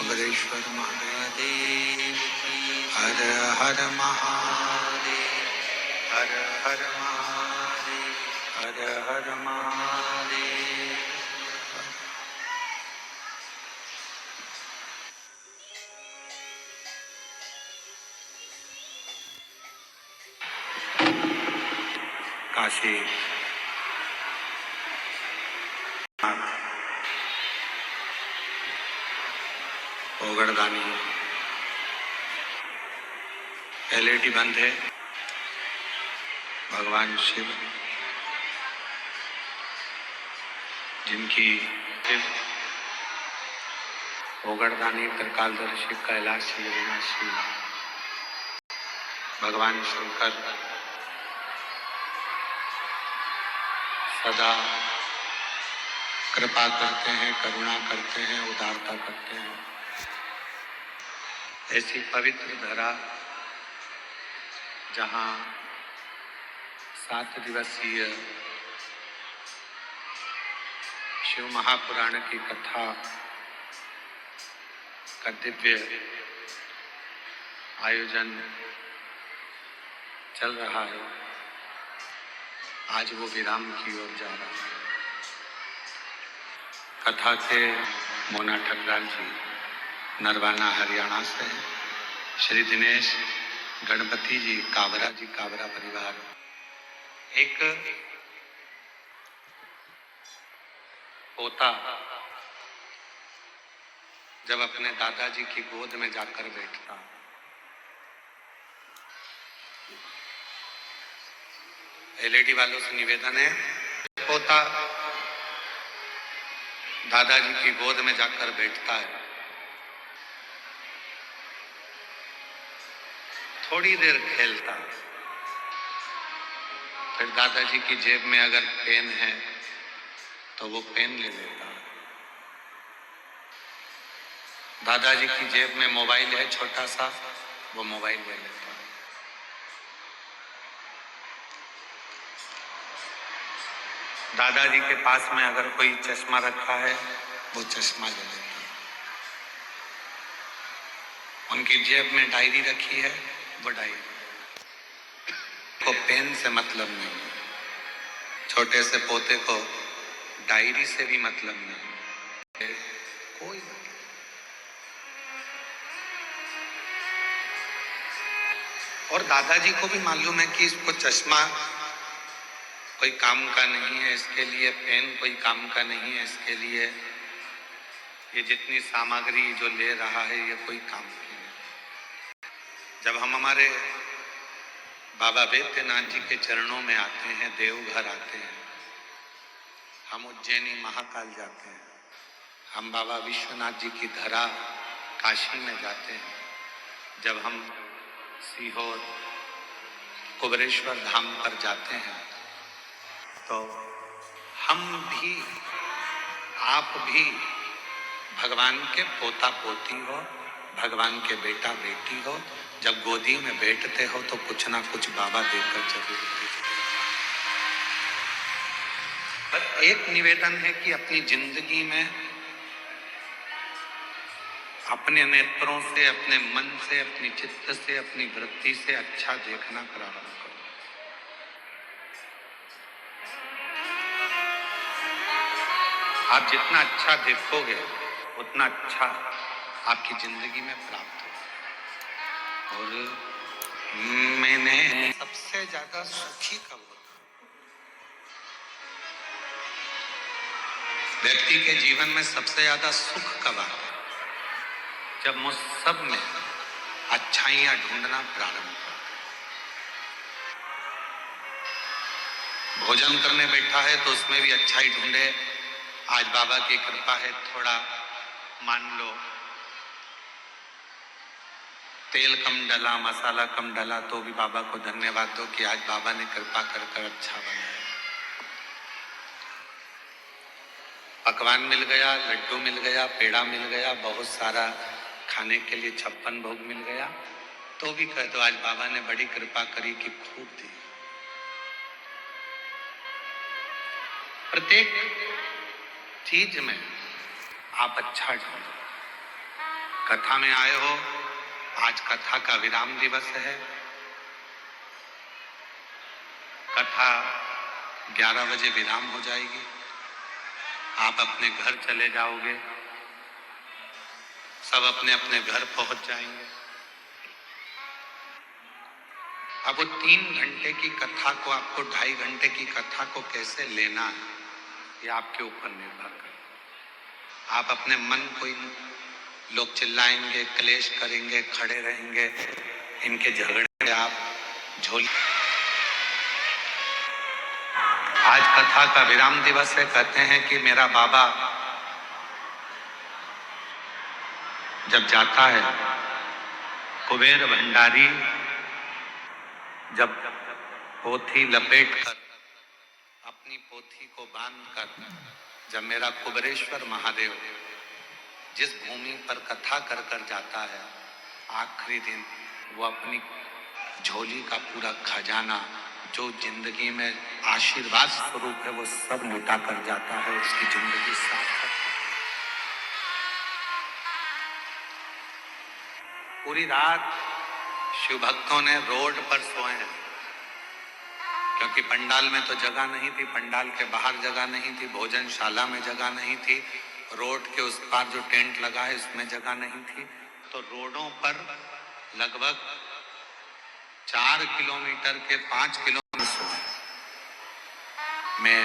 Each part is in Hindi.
कुबरेश्वर महादेव की। हर हर महादेव, हर हर महादेव, हर हर महादेव। काशी ओगड़दानी एलईडी बंद है। भगवान शिव जिनकी ओगड़दानी त्रिकालदर्शी कैलाशी अविनाशी भगवान शंकर सदा कृपा करते हैं, करुणा करते हैं, उदारता करते हैं। ऐसी पवित्र धरा जहाँ 7 दिवसीय शिव महापुराण की कथा का दिव्य आयोजन चल रहा है, आज वो विराम की ओर जा रहा है। कथा के मोना ठकराल जी नरवाना हरियाणा से, श्री दिनेश गणपति जी काबरा परिवार। एक पोता जब अपने दादाजी की गोद में जाकर बैठता, एलईडी वालों से निवेदन है, पोता दादाजी की गोद में जाकर बैठता है, थोड़ी देर खेलता, फिर दादाजी की जेब में अगर पेन है तो वो पेन ले लेता। दादाजी की जेब में मोबाइल है छोटा सा, वो मोबाइल ले लेता। दादाजी के पास में अगर कोई चश्मा रखा है, वो चश्मा ले लेता। उनकी जेब में डायरी रखी है, वो डायरी को पेन से मतलब नहीं, छोटे से पोते को डायरी से भी मतलब नहीं, कोई मतलब। और दादाजी को भी मालूम है कि इसको चश्मा कोई काम का नहीं है, इसके लिए पेन कोई काम का नहीं है, इसके लिए ये जितनी सामग्री जो ले रहा है ये कोई काम की नहीं। जब हम हमारे बाबा वैद्यनाथ जी के चरणों में आते हैं, देवघर आते हैं, हम उज्जैनी महाकाल जाते हैं, हम बाबा विश्वनाथ जी की धरा काशी में जाते हैं, जब हम सीहोर कुबरेश्वर धाम पर जाते हैं, तो हम भी, आप भी भगवान के पोता पोती हो, भगवान के बेटा बेटी हो। जब गोदी में बैठते हो तो कुछ ना कुछ बाबा देकर जरूर भेजते। पर एक निवेदन है कि अपनी जिंदगी में अपने नेत्रों से, अपने मन से, अपनी चित्त से, अपनी वृत्ति से अच्छा देखना प्रारंभ करो। आप जितना अच्छा देखोगे उतना अच्छा आपकी जिंदगी में प्राप्त होगा। और मैंने सबसे ज्यादा सुखी कब होता, व्यक्ति के जीवन में सबसे ज्यादा सुख कब आता है? जब मुझ सब में अच्छाइयां ढूंढना प्रारंभ कर। भोजन करने बैठा है तो उसमें भी अच्छाई ढूंढे। आज बाबा की कृपा है, थोड़ा मान लो तेल कम डला, मसाला कम डला, तो भी बाबा को धन्यवाद दो कि आज बाबा ने कृपा कर कर अच्छा बनाया। पकवान मिल गया, लड्डू मिल गया, पेड़ा मिल गया, बहुत सारा खाने के लिए 56 भोग मिल गया, तो भी कह दो आज बाबा ने बड़ी कृपा करी कि खूब दी। प्रत्येक चीज में आप अच्छा ढूंढो। कथा में आए हो, आज कथा का विराम दिवस है। कथा 11 बजे विराम हो जाएगी, आप अपने घर चले जाओगे, सब अपने अपने घर पहुंच जाएंगे। अब वो 3 घंटे की कथा को आपको 2.5 घंटे की कथा को कैसे लेना है, ये आपके ऊपर निर्भर करे। आप अपने मन को लोग चिल्लाएंगे, क्लेश करेंगे, खड़े रहेंगे, इनके झगड़े आप झोल। आज कथा का विराम दिवस है। कहते हैं कि मेरा बाबा जब जाता है, कुबेर भंडारी जब पोथी लपेट कर, अपनी पोथी को बांध कर, जब मेरा कुबेरेश्वर महादेव जिस भूमि पर कथा कर कर जाता है, आखिरी दिन वो अपनी झोली का पूरा खजाना जो जिंदगी में आशीर्वाद स्वरूप है वो सब लुटा कर जाता है, उसकी जिंदगी सार्थक। पूरी रात शिव भक्तों ने रोड पर सोए हैं, क्योंकि पंडाल में तो जगह नहीं थी, पंडाल के बाहर जगह नहीं थी, भोजनशाला में जगह नहीं थी, रोड के उस पार जो टेंट लगा है उसमें जगह नहीं थी। तो रोडों पर लगभग 4 किलोमीटर के 5 किलोमीटर सोए। मैं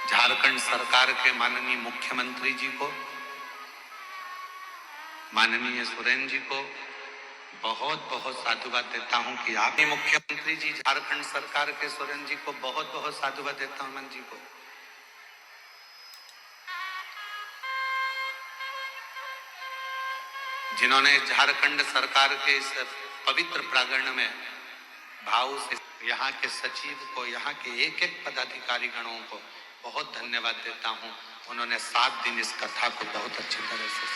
झारखंड सरकार के माननीय मुख्यमंत्री जी को, माननीय सोरेन जी को बहुत बहुत साधुवाद देता हूं कि आप मुख्यमंत्री जी, झारखंड सरकार के सोरेन जी को बहुत बहुत साधुवाद देता हूं मन जी को, जिन्होंने झारखंड सरकार के इस पवित्र प्रांगण में भाव से यहाँ के सचिव को, यहाँ के एक एक पदाधिकारी गणों को बहुत धन्यवाद देता हूं। उन्होंने 7 दिन इस कथा को बहुत अच्छी तरह से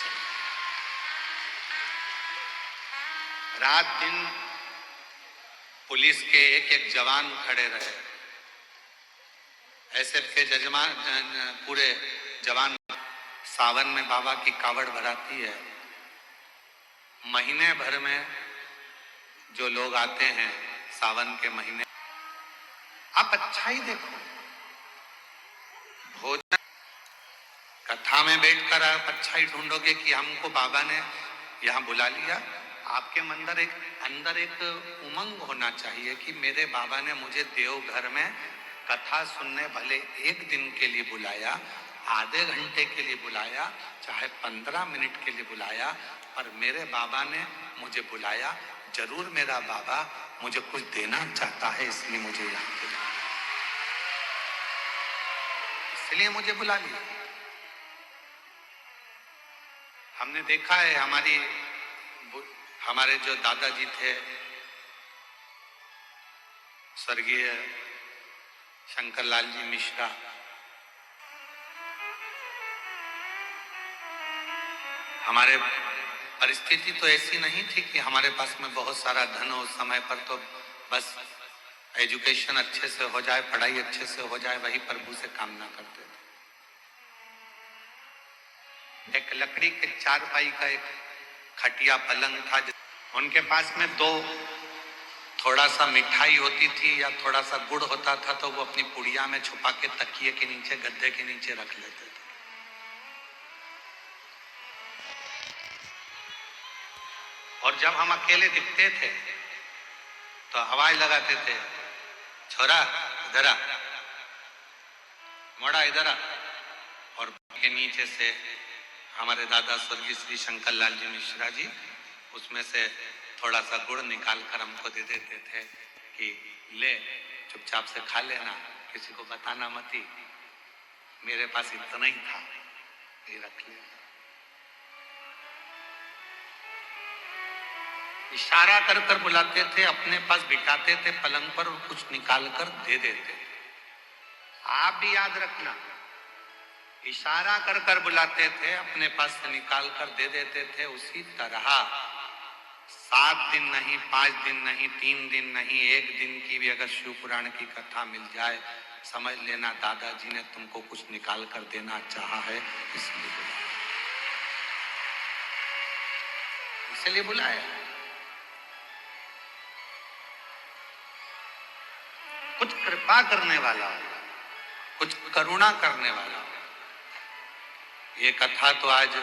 रात दिन पुलिस के एक एक जवान खड़े रहे, एसएफ के जजमान पूरे जवान। सावन में बाबा की कावड़ भराती है, महीने भर में जो लोग आते हैं सावन के महीने, आप अच्छा ही देखो, भोजन कथा में बैठकर आप अच्छा ही ढूंढोगे कि हमको बाबा ने यहाँ बुला लिया। आपके अंदर एक उमंग होना चाहिए कि मेरे बाबा ने मुझे देवघर में कथा सुनने भले 1 दिन के लिए बुलाया, आधे घंटे के लिए बुलाया, चाहे 15 मिनट के लिए बुलाया, पर मेरे बाबा ने मुझे बुलाया। जरूर मेरा बाबा मुझे कुछ देना चाहता है, इसलिए मुझे यहाँ बुलाया, इसलिए मुझे बुला लिया। हमने देखा है हमारे जो दादाजी थे, स्वर्गीय शंकरलाल जी मिश्रा, हमारे परिस्थिति तो ऐसी नहीं थी कि हमारे पास में बहुत सारा धन हो, समय पर तो बस एजुकेशन अच्छे से हो जाए, पढ़ाई अच्छे से हो जाए, वही प्रभु से कामना करते थे। एक लकड़ी के 4 पाई का एक खटिया पलंग था, उनके पास में 2 थोड़ा सा मिठाई होती थी या थोड़ा सा गुड़ होता था, तो वो अपनी पुड़िया में छुपा के तकिए के नीचे, गद्दे के नीचे रख लेते थे। और जब हम अकेले दिखते थे तो आवाज लगाते थे, छोरा इधर आ, मोड़ा इधर आ, और के नीचे से हमारे दादा स्वर्गीय श्री शंकरलाल जी मिश्रा जी उसमें से थोड़ा सा गुड़ निकाल कर हमको दे देते थे कि ले, चुपचाप से खा लेना, किसी को बताना मती, मेरे पास इतना ही था, ये रख ले। इशारा कर कर बुलाते थे, अपने पास बिठाते थे पलंग पर और कुछ निकाल कर दे देते। आप भी याद रखना, इशारा कर कर बुलाते थे, अपने पास से निकाल कर दे देते थे। उसी तरह 7 दिन नहीं, 5 दिन नहीं, 3 दिन नहीं, 1 दिन की भी अगर शिव पुराण की कथा मिल जाए, समझ लेना दादाजी ने तुमको कुछ निकाल कर देना चाहा है, इसलिए। इसलिए बुलाया। कुछ कृपा करने वाला हो, कुछ करुणा करने वाला हो। ये कथा तो आज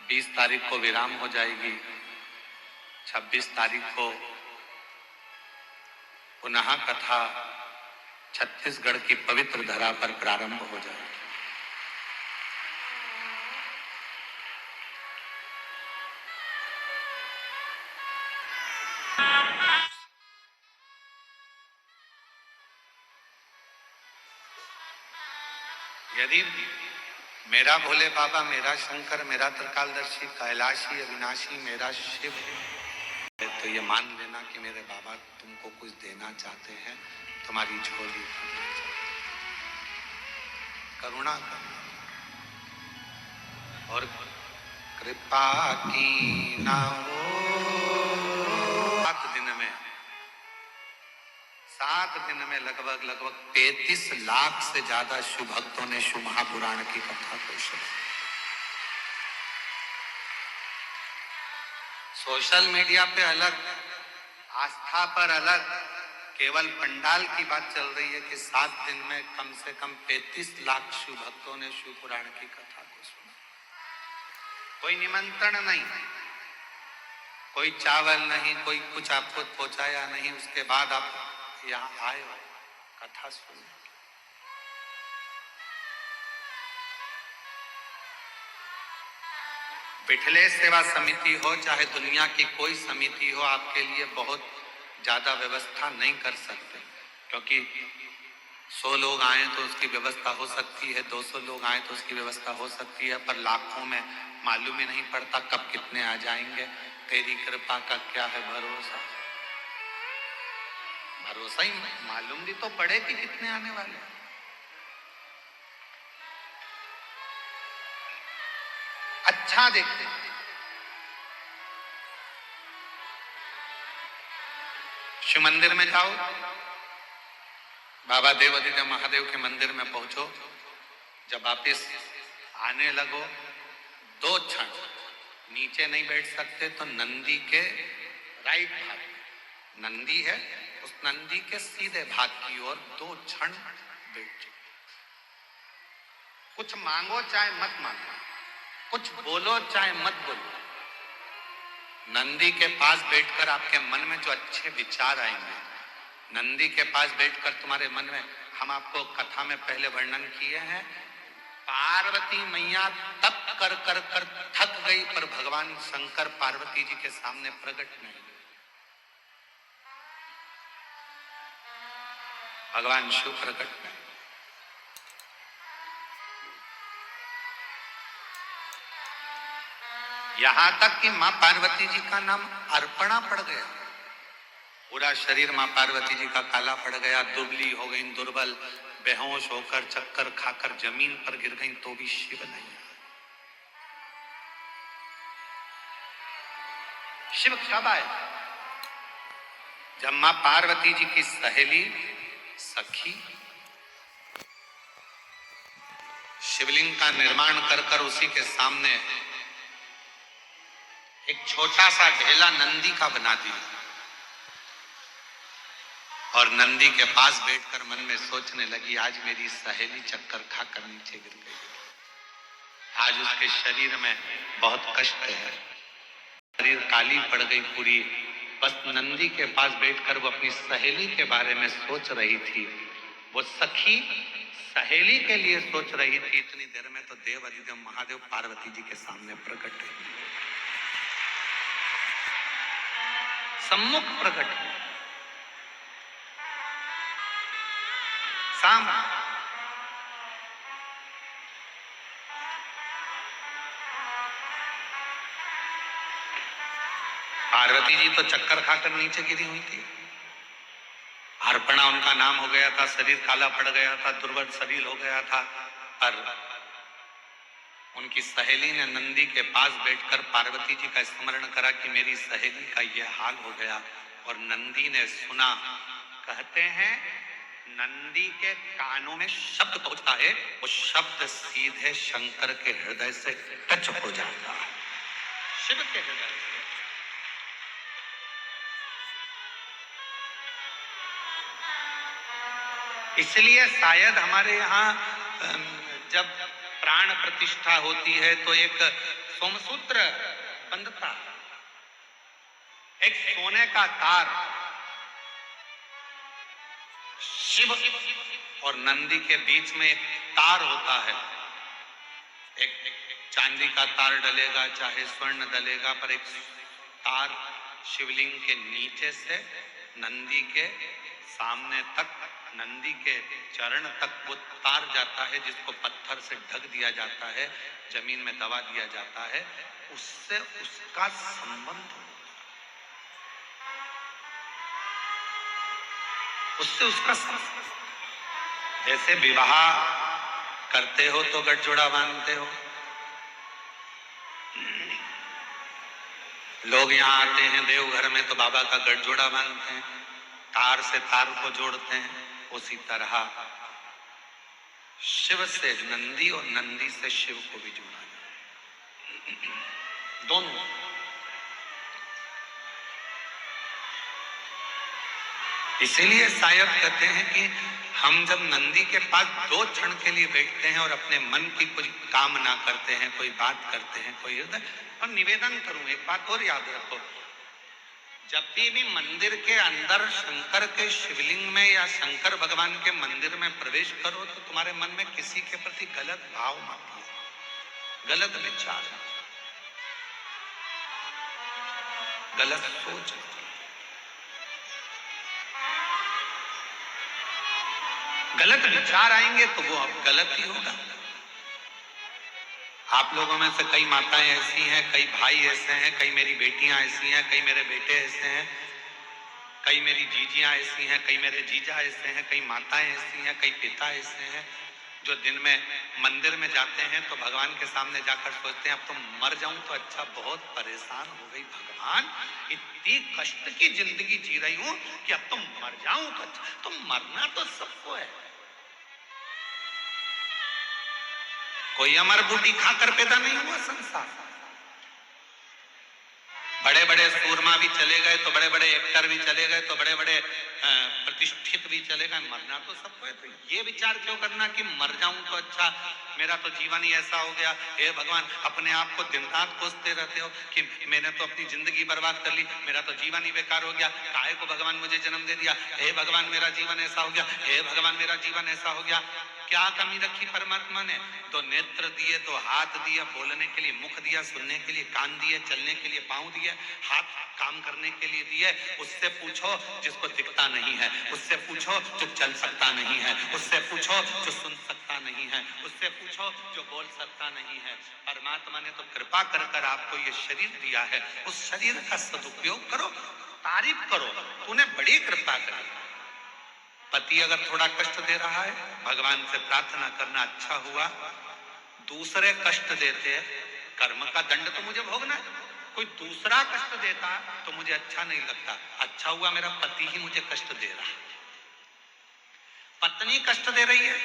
20 तारीख को विराम हो जाएगी, 26 तारीख को पुनः कथा छत्तीसगढ़ की पवित्र धरा पर प्रारंभ हो जाएगी। यदि मेरा भोले बाबा, मेरा शंकर, मेरा त्रिकालदर्शी, कैलाशी, अविनाशी, मेरा शिव है, तो ये मान लेना कि मेरे बाबा तुमको कुछ देना चाहते हैं, तुम्हारी झोली भरना चाहते हैं। करुणा करना और कृपा की ना हो। 7 दिन में लगभग 33 लाख से ज्यादा शिव भक्तों ने शिव महापुराण की कथा को सुना। सोशल मीडिया पे अलग, आस्था पर अलग, केवल पंडाल की बात चल रही है कि 7 दिन में कम से कम 35 लाख शिव भक्तों ने शिव पुराण की कथा को सुना। कोई निमंत्रण नहीं, कोई चावल नहीं, कोई कुछ आपको पहुंचाया नहीं, उसके बाद आप यहाँ आए हो कथा सुनने। बिठले सेवा समिति हो चाहे दुनिया की कोई समिति हो, आपके लिए बहुत ज्यादा व्यवस्था नहीं कर सकते, क्योंकि 100 लोग आए तो उसकी व्यवस्था हो सकती है, 200 लोग आए तो उसकी व्यवस्था हो सकती है, पर लाखों में मालूम ही नहीं पड़ता कब कितने आ जाएंगे। तेरी कृपा का क्या है भरोसा, भरोसा ही मालूम भी तो पड़े कि कितने आने वाले। अच्छा देखते, शिव मंदिर में जाओ, बाबा देवादिदेव महादेव के मंदिर में पहुंचो, जब वापिस आने लगो 2 क्षण नीचे नहीं बैठ सकते तो नंदी के राइट भाग, नंदी है, उस नंदी के सीधे भाग की ओर 2 क्षण बैठ जाओ। कुछ मांगो चाहे मत मांगो, कुछ बोलो चाहे मत बोलो, नंदी के पास बैठकर आपके मन में जो अच्छे विचार आएंगे, नंदी के पास बैठकर तुम्हारे मन में, हम आपको कथा में पहले वर्णन किए हैं, पार्वती मैया तप कर कर कर थक गई, पर भगवान शंकर पार्वती जी के सामने प्रकट नहीं। भगवान शिव प्रकट नहीं। यहां तक कि मां पार्वती जी का नाम अर्पणा पड़ गया, पूरा शरीर मां पार्वती जी का काला पड़ गया, दुबली हो गई, दुर्बल, बेहोश होकर चक्कर खाकर जमीन पर गिर गई, तो भी शिव नहीं। शिव कब आए? जब मां पार्वती जी की सहेली सखी शिवलिंग का निर्माण कर कर उसी के सामने एक छोटा सा ढेला नंदी का बना दिया, और नंदी के पास बैठकर मन में सोचने लगी, आज मेरी सहेली चक्कर खाकर नीचे गिर गई, आज उसके शरीर में बहुत कष्ट है, शरीर काली पड़ गई पूरी। बस नंदी के पास बैठकर वो अपनी सहेली के बारे में सोच रही थी। वो सखी सहेली के लिए सोच रही थी, इतनी देर में तो देव अधिदेव महादेव पार्वती जी के सामने प्रकट हुए, सम्मुख प्रकट हुए, सामने। पार्वती जी तो चक्कर खाकर नीचे गिरी हुई थी, अर्पणा उनका नाम हो गया था, शरीर काला पड़ गया था, दुर्बल शरीर हो गया था, पर उनकी सहेली ने नंदी के पास बैठकर पार्वती जी का स्मरण करा कि मेरी सहेली का यह हाल हो गया, और नंदी ने सुना। कहते हैं नंदी के कानों में शब्द पहुंचता है, वो शब्द सीधे शंकर के हृदय से टच हो जाता है। शिव के हृदय से। इसलिए शायद हमारे यहाँ जब प्राण प्रतिष्ठा होती है तो एक सोमसूत्र बंधता, एक सोने का तार शिव और नंदी के बीच में एक तार होता है। एक चांदी का तार डलेगा चाहे स्वर्ण डलेगा, पर एक तार शिवलिंग के नीचे से नंदी के सामने तक, नंदी के चरण तक वो तार जाता है, जिसको पत्थर से ढक दिया जाता है, जमीन में दबा दिया जाता है। उससे उसका संबंध, उससे उसका संबंध। जैसे विवाह करते हो तो गठजोड़ा बांधते हो, लोग यहाँ आते हैं देवघर में तो बाबा का गठजोड़ा बांधते हैं, तार से तार को जोड़ते हैं। उसी तरह शिव से नंदी और नंदी से शिव को भी जोड़ा जाए, दोनों। इसीलिए शायद कहते हैं कि हम जब नंदी के पास 2 क्षण के लिए बैठते हैं और अपने मन की कोई कामना करते हैं, कोई बात करते हैं, कोई हृदय, और निवेदन करूं, एक बात और याद रखो, जब भी मंदिर के अंदर शंकर के शिवलिंग में या शंकर भगवान के मंदिर में प्रवेश करो तो तुम्हारे मन में किसी के प्रति गलत भाव मत लो, गलत विचार, गलत सोच। गलत विचार आएंगे तो वो अब गलत ही होगा। आप लोगों में से कई माताएं ऐसी हैं, कई भाई ऐसे हैं, कई मेरी बेटियां ऐसी हैं, कई मेरे बेटे ऐसे हैं, कई मेरी जीजियां ऐसी हैं, कई मेरे जीजा ऐसे हैं, कई माताएं ऐसी हैं, कई पिता ऐसे हैं, जो दिन में मंदिर में जाते हैं तो भगवान के सामने जाकर सोचते हैं अब तो मर जाऊं तो अच्छा, बहुत परेशान हो गई भगवान, इतनी कष्ट की जिंदगी जी रही हूं कि अब तो मर जाऊं तो अच्छा। तो मरना तो सबको है, कोई अमर बूटी खाकर पैदा नहीं हुआ संसार। बड़े बड़े सूरमा भी चले गए तो बड़े बड़े एक्टर भी चले गए तो बड़े बड़े प्रतिष्ठित भी चले गए, मरना तो सबको है। तो ये विचार क्यों करना कि मर जाऊं तो अच्छा, मेरा तो जीवन ही ऐसा हो गया। हे भगवान, अपने आप को दिन रात कोसते रहते हो कि मैंने तो अपनी जिंदगी बर्बाद कर ली, मेरा तो जीवन ही बेकार हो गया, काहे को भगवान मुझे जन्म दे दिया, हे भगवान मेरा जीवन ऐसा हो गया, हे भगवान मेरा जीवन ऐसा हो गया। क्या कमी रखी परमात्मा ने? तो नेत्र दिए, तो हाथ दिया, बोलने के लिए मुख दिया, सुनने के लिए कान दिए, चलने के लिए पांव दिए, हाथ काम करने के लिए दिए। उससे पूछो जिसको दिखता नहीं है, उससे पूछो जो चल सकता नहीं है, उससे पूछो जो सुन सकता नहीं है, उससे पूछो जो बोल सकता नहीं है। परमात्मा ने तो कृपा कर कर आपको ये शरीर दिया है, उस शरीर का सदुपयोग करो, तारीफ करो, तूने बड़ी कृपा करी। पति अगर थोड़ा कष्ट दे रहा है, भगवान से प्रार्थना करना, अच्छा हुआ दूसरे कष्ट देते, कर्म का दंड तो मुझे भोगना है। कोई दूसरा कष्ट देता तो मुझे अच्छा नहीं लगता, अच्छा हुआ मेरा पति ही मुझे कष्ट दे रहा है। पत्नी कष्ट दे रही है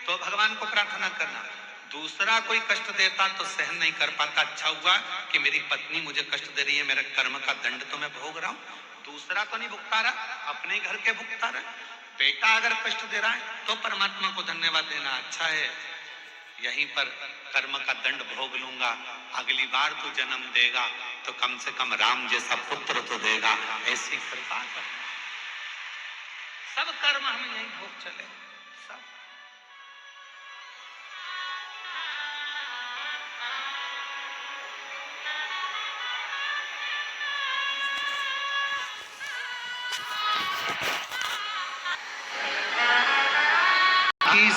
तो भगवान को प्रार्थना करना, दूसरा कोई कष्ट देता तो सहन नहीं कर पाता, अच्छा हुआ कि मेरी पत्नी मुझे कष्ट दे रही है, मेरे कर्म का दंड तो मैं भोग रहा हूं, दूसरा तो नहीं भुगता रहा, अपने घर के भुगता रहा। बेटा अगर कष्ट दे रहा है तो परमात्मा को धन्यवाद देना, अच्छा है यहीं पर कर्म का दंड भोग लूंगा, अगली बार तू जन्म देगा तो कम से कम राम जैसा पुत्र तो देगा, ऐसी कृपा कर। सब कर्म हम यहीं भोग चले, सब।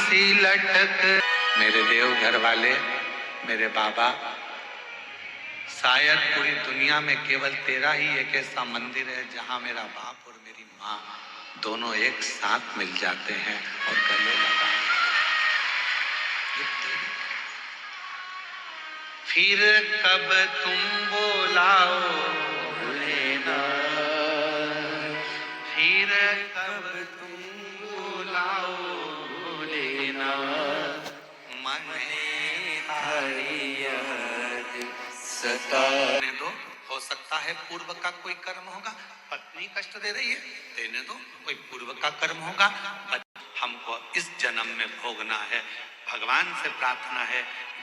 सी लटक मेरे देव घर वाले, मेरे बाबा, शायद पूरी दुनिया में केवल तेरा ही एक ऐसा मंदिर है जहां मेरा बाप और मेरी माँ दोनों एक साथ मिल जाते हैं और गले लगा। फिर कब तुम बोलाओ भोलेनाथ, फिर कब तुम बोलाओ भोलेनाथ, मन हरियत सताने दो। हो सकता है पूर्व का कोई कर्म होगा, पत्नी कष्ट दे रही है, देने दो, कोई पूर्व का कर्म होगा, हमको इस जन्म में भोगना है। भगवान से प्रार्थना है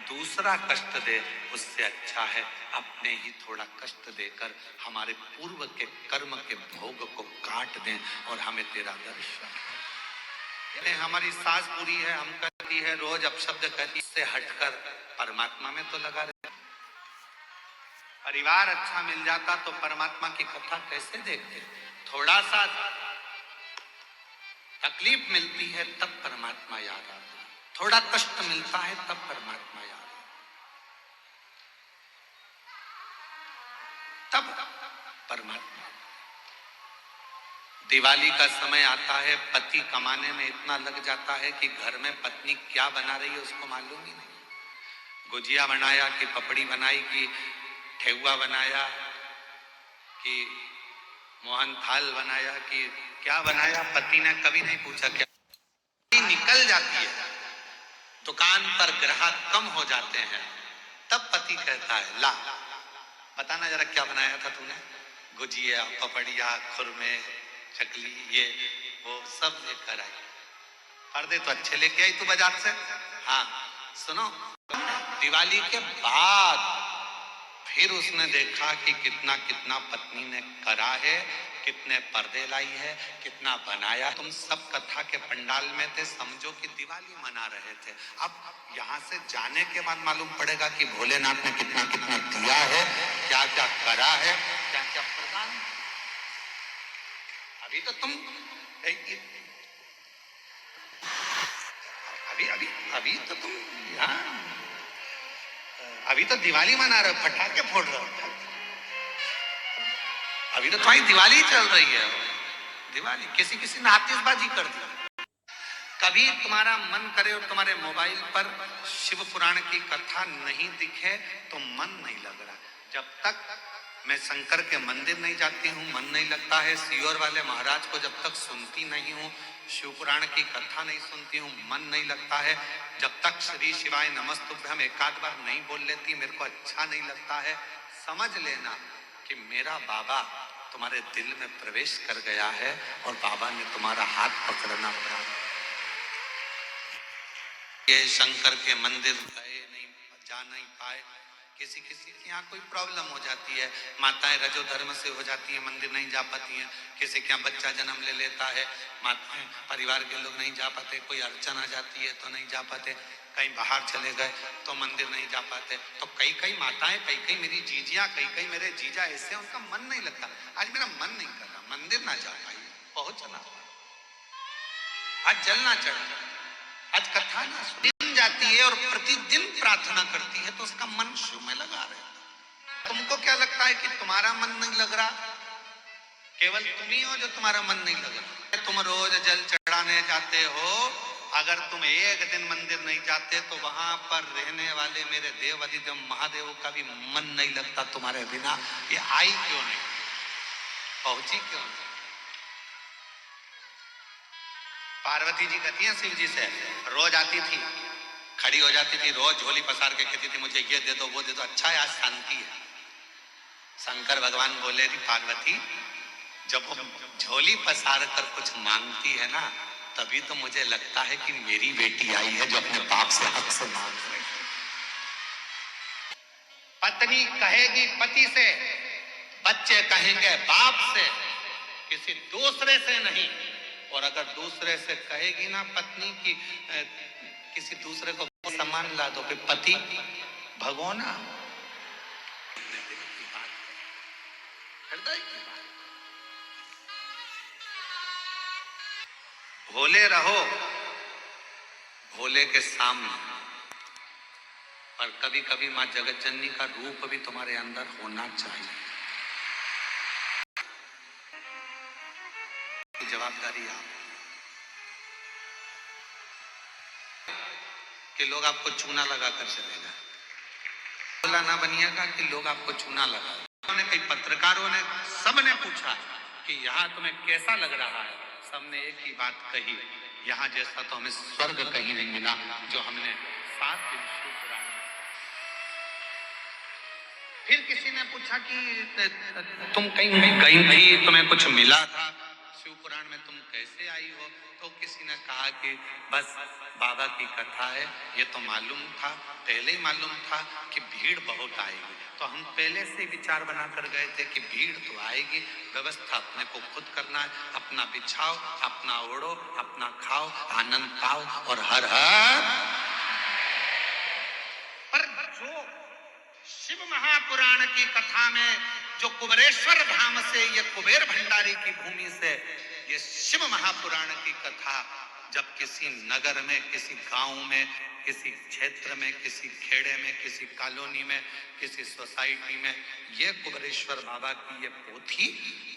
दूसरा कष्ट दे, उससे अच्छा है अपने ही थोड़ा कष्ट देकर हमारे पूर्व के कर्म के भोग को काट दें और हमें तेरा दर्शन। हमारी सास बुरी है, हम करती है रोज अपशब्द करती, इससे हटकर परमात्मा में तो लगा रहे। परिवार अच्छा मिल जाता तो परमात्मा की कथा कैसे देखते। थोड़ा सा तकलीफ मिलती है तब परमात्मा याद आता है, थोड़ा कष्ट मिलता है तब परमात्मा याद आता है, तब परमात्मा। दिवाली का समय आता है, पति कमाने में इतना लग जाता है कि घर में पत्नी क्या बना रही है उसको मालूम ही नहीं। गुजिया बनाया कि पपड़ी बनाई कि ठेकुआ बनाया कि मोहन थाल बनाया कि क्या बनाया, पति ने कभी नहीं पूछा। क्या निकल जाती है, दुकान पर ग्राहक कम हो जाते हैं, तब पति कहता है ला बताना जरा क्या बनाया था तूने। गुजिया, पपड़िया, खुरमे, चकली, ये वो सब लेकर आई। पर्दे तो अच्छे लेके आई तू बाजार से। हाँ सुनो, दिवाली के बाद फिर उसने देखा कि कितना कितना पत्नी ने करा है, कितने पर्दे लाई है, कितना बनाया। तुम सब कथा के पंडाल में थे, समझो कि दिवाली मना रहे थे। अब यहाँ से जाने के बाद मालूम पड़ेगा कि भोलेनाथ ने कितना कितना दिया है, क्या क्या करा है, क्या क्या प्रदान। अभी तो तुम अभी तो तुम यहाँ अभी तो दिवाली मना रहे हो, पटाखे फोड़ रहे हो। अभी तो तुम्हारी दिवाली चल रही है। दिवाली किसी किसी ने आतिशबाजी कर दी। कभी तुम्हारा मन करे और तुम्हारे मोबाइल पर शिव पुराण की कथा नहीं दिखे तो मन नहीं लग रहा। जब तक मैं शंकर के मंदिर नहीं जाती हूँ मन नहीं लगता है। सीहोर वाले महाराज को जब तक सुनती नहीं हूँ, शिव पुराण की कथा नहीं सुनती हूँ, मन नहीं लगता है। जब तक श्री शिवाय नमस्तुभ्यम एकाध बार नहीं बोल लेती मेरे को अच्छा नहीं लगता है। समझ लेना कि मेरा बाबा तुम्हारे दिल में प्रवेश कर गया है और बाबा ने तुम्हारा हाथ पकड़ना पड़ा। ये शंकर के मंदिर गए नहीं, जा नहीं पाए। किसी किसी के यहाँ कोई प्रॉब्लम हो जाती है, माताएं रजो धर्म से हो जाती है, मंदिर नहीं जा पाती हैं। किसी के यहाँ बच्चा जन्म ले लेता है, माताएं परिवार के लोग नहीं जा पाते। कोई अड़चन आ जाती है तो नहीं जा पाते। कहीं बाहर चले गए तो मंदिर नहीं जा पाते। तो कई कई माताएं, कई कई मेरी जीजियां, कई कई मेरे जीजा ऐसे उनका मन नहीं लगता। आज मेरा मन नहीं कर रहा, मंदिर ना जा पाई, पहुंचना, आज जलना चढ़ा, आज कथा ना सुन जाती है और प्रतिदिन प्रार्थना करती है तो उसका मन शिव में लगा रहता। तुमको क्या लगता है कि तुम्हारा मन नहीं लग रहा? केवल तुम ही हो जो तुम्हारा मन नहीं लग रहा। तुम रोज जल चढ़ाने जाते हो, अगर तुम एक दिन मंदिर नहीं जाते तो वहां पर रहने वाले मेरे देव अधिदेव महादेव का भी मन नहीं लगता तुम्हारे बिना। ये आई क्यों नहीं, पहुंची क्यों नहीं? पार्वती जी कहती हैं शिव जी से, रोज आती थी, खड़ी हो जाती थी, रोज झोली पसार के कहती थी मुझे ये दे दो वो दे दो। अच्छा है आज शांति है। शंकर भगवान बोले थी पार्वती जब वो झोली पसार कर कुछ मांगती है ना तभी तो मुझे लगता है कि मेरी बेटी आई है जो अपने बाप से हक से मांग रही है। पत्नी कहेगी पति से, बच्चे कहेंगे बाप से, किसी दूसरे से नहीं। और अगर दूसरे से कहेगी ना पत्नी की किसी दूसरे को सम्मान ला दो, फिर पति भगोना। भोले रहो भोले के सामने, पर कभी कभी मां जगत जननी का रूप भी तुम्हारे अंदर होना चाहिए। जवाबदारी आप कि लोग आपको चूना लगा कर चलेगा। बोला ना बनिएगा कि लोग आपको चूना लगा। कई पत्रकारों ने सबने पूछा कि यहाँ तुम्हें कैसा लग रहा है, सबने एक ही बात कही, यहाँ जैसा तो हमें स्वर्ग कहीं नहीं मिला जो हमने 7 दिन शिव पुराण। फिर किसी ने पूछा कि तुम कहीं गई थी, तुम्हें कुछ मिला था, शिव पुराण में तुम कैसे आई हो? तो किसी ने कहा कि बस बाबा की कथा है, ये तो मालूम था, पहले ही मालूम था कि भीड़ बहुत आएगी, तो हम पहले से विचार बनाकर गए थे कि भीड़ तो आएगी, व्यवस्था अपने को खुद करना है, अपना बिछाओ, अपना ओढ़ो, अपना खाओ, आनंद पाओ और हर हर। पर जो शिव महापुराण की कथा में जो कुबेरेश्वर धाम से, ये कुबेर भंडारी की भूमि से ये शिव महापुराण की कथा जब किसी नगर में, किसी गांव में, किसी क्षेत्र में, किसी खेड़े में, किसी कॉलोनी में, किसी सोसाइटी में, ये कुबेरेश्वर बाबा की ये पोथी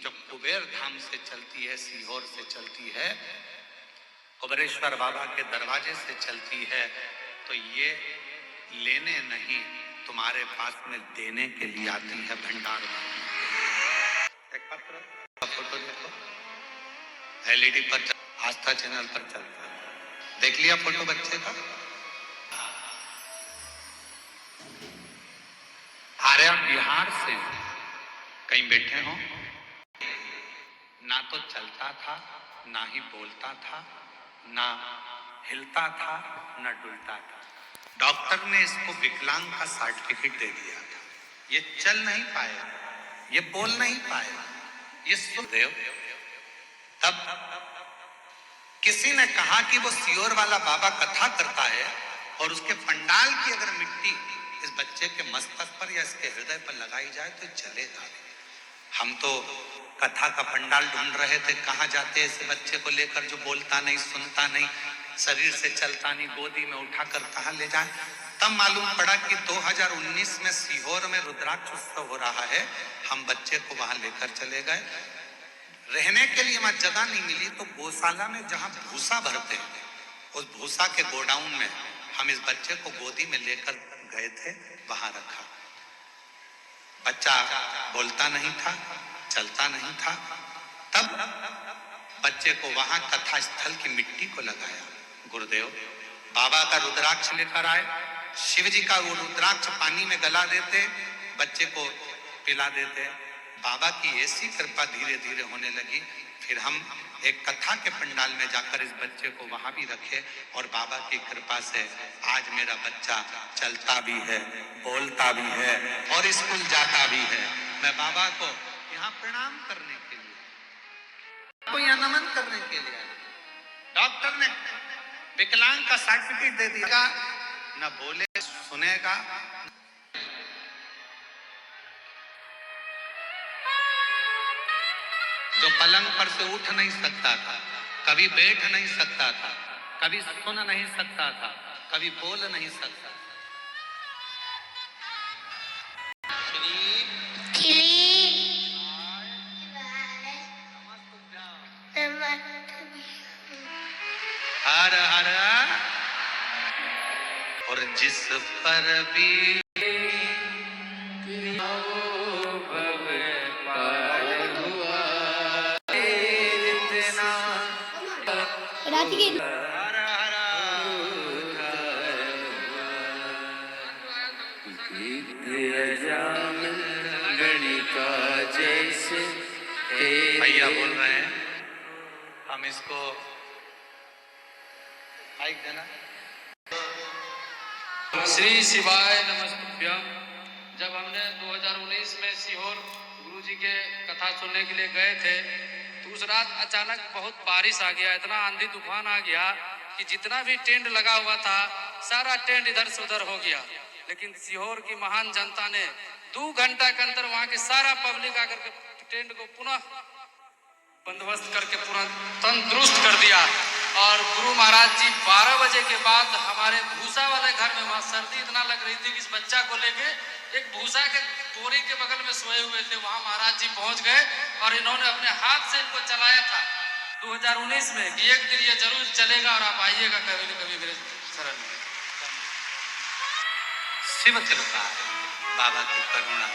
जब कुबेर धाम से चलती है, सीहोर से चलती है, कुबेरेश्वर बाबा के दरवाजे से चलती है, तो ये लेने नहीं, तुम्हारे पास में देने के लिए आती है भंडार में। एक पत्र का फोटो देखो, एलईडी पर आस्था चैनल पर चलता है, देख लिया फोटो बच्चे का? आर्य बिहार से कहीं बैठे हो, ना तो चलता था, ना ही बोलता था, ना हिलता था, ना डुलता था। डॉक्टर ने इसको विकलांग का सर्टिफिकेट दे दिया था। ये चल नहीं पाएगा, ये बोल नहीं पाएगा, ये सुखदेव। तब किसी ने कहा कि वो सीहोर वाला बाबा कथा करता है और उसके पंडाल की अगर मिट्टी इस बच्चे के मस्तक पर या इसके हृदय पर लगाई जाए तो चलेगा। हम तो कथा का पंडाल ढूंढ रहे थे, कहाँ जाते इस बच्चे को लेकर जो बोलता नहीं, सुनता नहीं, शरीर से चलता नहीं, गोदी में उठाकर कहाँ ले जाए। तब मालूम पड़ा कि 2019 में सीहोर में रुद्राक्ष उत्सव हो रहा है, हम बच्चे को वहां लेकर चले गए। रहने के लिए वहां जगह नहीं मिली, तो गौशाला में जहां भूसा भरते हैं, उस भूसा के गोडाउन में हम इस बच्चे को गोदी में लेकर गए थे, वहां रखा। बच्चा बोलता नहीं था, चलता नहीं था। तब बच्चे को वहां कथा स्थल की मिट्टी को लगाया। गुरुदेव बाबा का रुद्राक्ष लेकर आए, शिव जी का वो रुद्राक्ष पानी में गला देते, बच्चे को पिला देते। बाबा की ऐसी कृपा धीरे धीरे होने लगी। फिर हम एक कथा के पंडाल में जाकर इस बच्चे को वहां भी रखे और बाबा की कृपा से आज मेरा बच्चा चलता भी है, बोलता भी है और स्कूल जाता भी है। मैं बाबा को यहाँ प्रणाम करने के लिए, को यहाँ नमन करने के लिए। डॉक्टर ने विकलांग का सर्टिफिकेट दे दिया, न बोले सुनेगा। जो पलंग पर से उठ नहीं सकता था, कभी बैठ नहीं सकता था, कभी सुन नहीं सकता था, कभी बोल नहीं सकता था। हर हर और जिस पर भी भैया बोल रहे हैं, हम इसको माइक देना। श्री शिवाय नमस्तुभ्यम। जब हमने 2019 में सीहोर गुरुजी के कथा सुनने के लिए गए थे, तो उस रात अचानक बहुत बारिश आ गया, इतना आंधी तूफान आ गया कि जितना भी टेंट लगा हुआ था सारा टेंट इधर से उधर हो गया। लेकिन सीहोर की महान जनता ने 2 घंटा के अंदर वहां के सारा पब्लिक आकर के टेंट को पुनः बंदोबस्त करके पूरा तंदुरुस्त कर दिया। और गुरु महाराज जी 12 बजे के बाद हमारे भूसा वाले घर में, वहां सर्दी इतना लग रही थी कि इस बच्चा को लेके एक भूसा के बोरी के बगल में सोए हुए थे, वहां महाराज जी पहुंच गए और इन्होंने अपने हाथ से इनको चलाया था 2019 में कि एक दिन ये जरूर चलेगा और आप आइएगा कभी न कभी मेरे शरण में। शिव कृपा, बाबा की करुणा।